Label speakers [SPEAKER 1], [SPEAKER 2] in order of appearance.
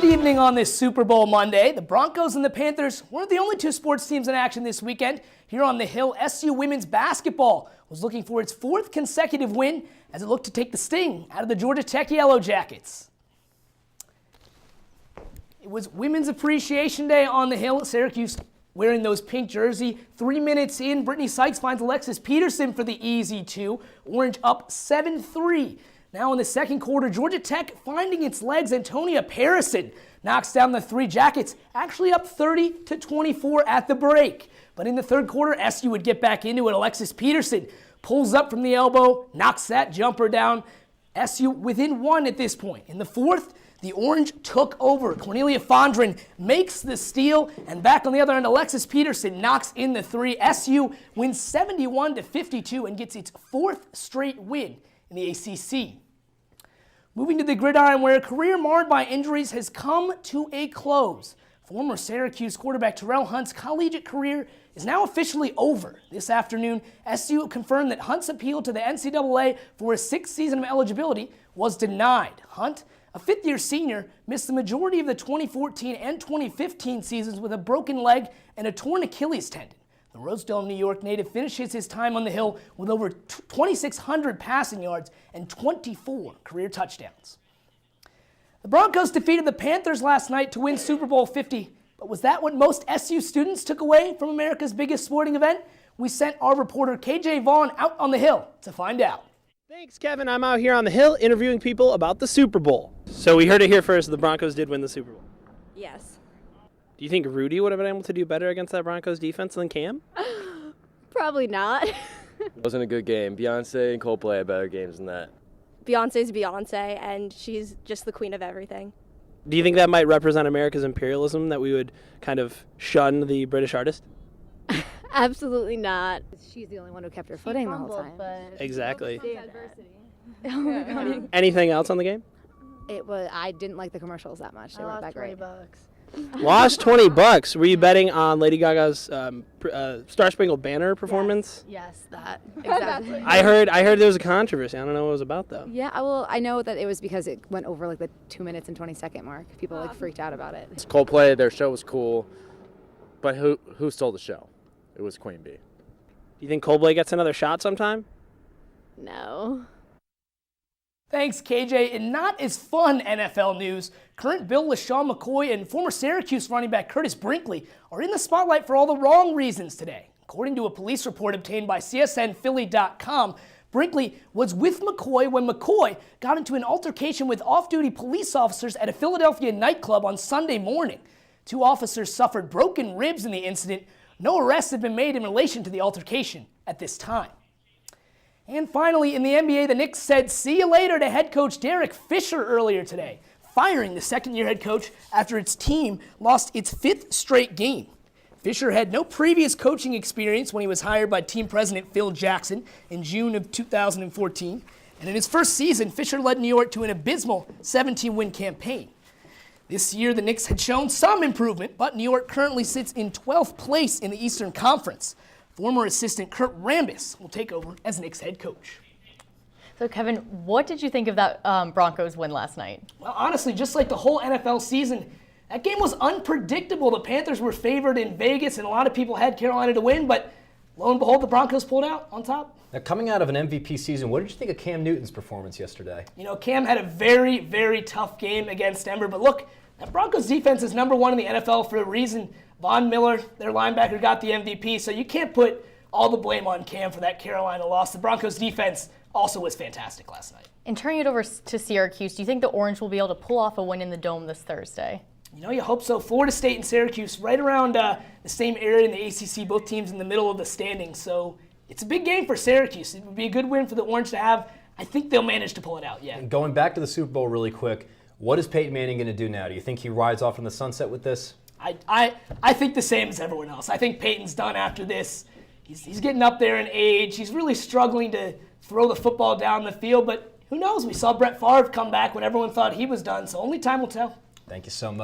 [SPEAKER 1] Good evening on this Super Bowl Monday. The Broncos and the Panthers weren't the only two sports teams in action this weekend. Here on the Hill, SU women's basketball was looking for its fourth consecutive win as it looked to take the sting out of the Georgia Tech Yellow Jackets. It was Women's Appreciation Day on the Hill. Syracuse wearing those pink jersey. 3 minutes in, Brittany Sykes finds Alexis Peterson for the easy two. Orange up 7-3. Now in the second quarter, Georgia Tech finding its legs. Antonia Parison knocks down the three Jackets, actually up 30-24 at the break. But in the third quarter, SU would get back into it. Alexis Peterson pulls up from the elbow, knocks that jumper down. SU within one at this point. In the fourth, the Orange took over. Cornelia Fondren makes the steal, and back on the other end, Alexis Peterson knocks in the three. SU wins 71-52 and gets its fourth straight win in the ACC. Moving to the gridiron, where a career marred by injuries has come to a close. Former Syracuse quarterback Terrell Hunt's collegiate career is now officially over. This afternoon, SU confirmed that Hunt's appeal to the NCAA for a sixth season of eligibility was denied. Hunt, a fifth-year senior, missed the majority of the 2014 and 2015 seasons with a broken leg and a torn Achilles tendon. The Rosedale, New York native finishes his time on the Hill with over 2,600 passing yards and 24 career touchdowns. The Broncos defeated the Panthers last night to win Super Bowl 50, but was that what most SU students took away from America's biggest sporting event? We sent our reporter KJ Vaughn out on the Hill to find out.
[SPEAKER 2] Thanks, Kevin. I'm out here on the Hill interviewing people about the Super Bowl. So we heard it here first, the Broncos did win the Super Bowl.
[SPEAKER 3] Yes.
[SPEAKER 2] Do you think Rudy would have been able to do better against that Broncos defense than Cam?
[SPEAKER 3] Probably not.
[SPEAKER 4] It wasn't a good game. Beyonce and Coldplay had better games than that.
[SPEAKER 3] Beyonce's Beyonce, and she's just the queen of everything.
[SPEAKER 2] Do you think that might represent America's imperialism, that we would kind of shun the British artist?
[SPEAKER 3] Absolutely not.
[SPEAKER 5] She's the only one who kept her footing the whole time.
[SPEAKER 2] Exactly.
[SPEAKER 5] Oh
[SPEAKER 2] Anything else on the game?
[SPEAKER 5] I didn't like the commercials that much. They weren't that great.
[SPEAKER 2] Lost $20. Were you betting on Lady Gaga's Star Spangled Banner performance?
[SPEAKER 5] Yes, that. Exactly.
[SPEAKER 2] I heard there was a controversy. I don't know what it was about, though.
[SPEAKER 5] Yeah, well, I know that it was because it went over like the 2 minutes and 20 second mark. People freaked out about it.
[SPEAKER 4] Coldplay, their show was cool, but who stole the show? It was Queen Bee.
[SPEAKER 2] Do you think Coldplay gets another shot sometime?
[SPEAKER 3] No.
[SPEAKER 1] Thanks, KJ. In not as fun NFL news, current Bill LaShawn McCoy and former Syracuse running back Curtis Brinkley are in the spotlight for all the wrong reasons today. According to a police report obtained by CSNphilly.com, Brinkley was with McCoy when McCoy got into an altercation with off-duty police officers at a Philadelphia nightclub on Sunday morning. 2 officers suffered broken ribs in the incident. No arrests have been made in relation to the altercation at this time. And finally, in the NBA, the Knicks said see you later to head coach Derek Fisher earlier today, firing the second-year head coach after its team lost its 5th straight game. Fisher had no previous coaching experience when he was hired by team president Phil Jackson in June of 2014. And in his first season, Fisher led New York to an abysmal 17-win campaign. This year, the Knicks had shown some improvement, but New York currently sits in 12th place in the Eastern Conference. Former assistant Kurt Rambis will take over as Knicks head coach.
[SPEAKER 6] So, Kevin, what did you think of that Broncos win last night?
[SPEAKER 1] Well, honestly, just like the whole NFL season, that game was unpredictable. The Panthers were favored in Vegas, and a lot of people had Carolina to win, but lo and behold, the Broncos pulled out on top.
[SPEAKER 7] Now, coming out of an MVP season, what did you think of Cam Newton's performance yesterday?
[SPEAKER 1] You know, Cam had a very, very tough game against Denver, but look, that Broncos defense is number 1 in the NFL for a reason. Von Miller, their linebacker, got the MVP, so you can't put all the blame on Cam for that Carolina loss. The Broncos defense also was fantastic last night.
[SPEAKER 6] And turning it over to Syracuse, do you think the Orange will be able to pull off a win in the Dome this Thursday?
[SPEAKER 1] You know, you hope so. Florida State and Syracuse, right around the same area in the ACC, both teams in the middle of the standings. So it's a big game for Syracuse. It would be a good win for the Orange to have. I think they'll manage to pull it out, yeah.
[SPEAKER 7] And going back to the Super Bowl really quick, what is Peyton Manning going to do now? Do you think he rides off in the sunset with this?
[SPEAKER 1] I think the same as everyone else. I think Peyton's done after this. He's getting up there in age. He's really struggling to throw the football down the field, but who knows? We saw Brett Favre come back when everyone thought he was done, so only time will tell.
[SPEAKER 7] Thank you so much.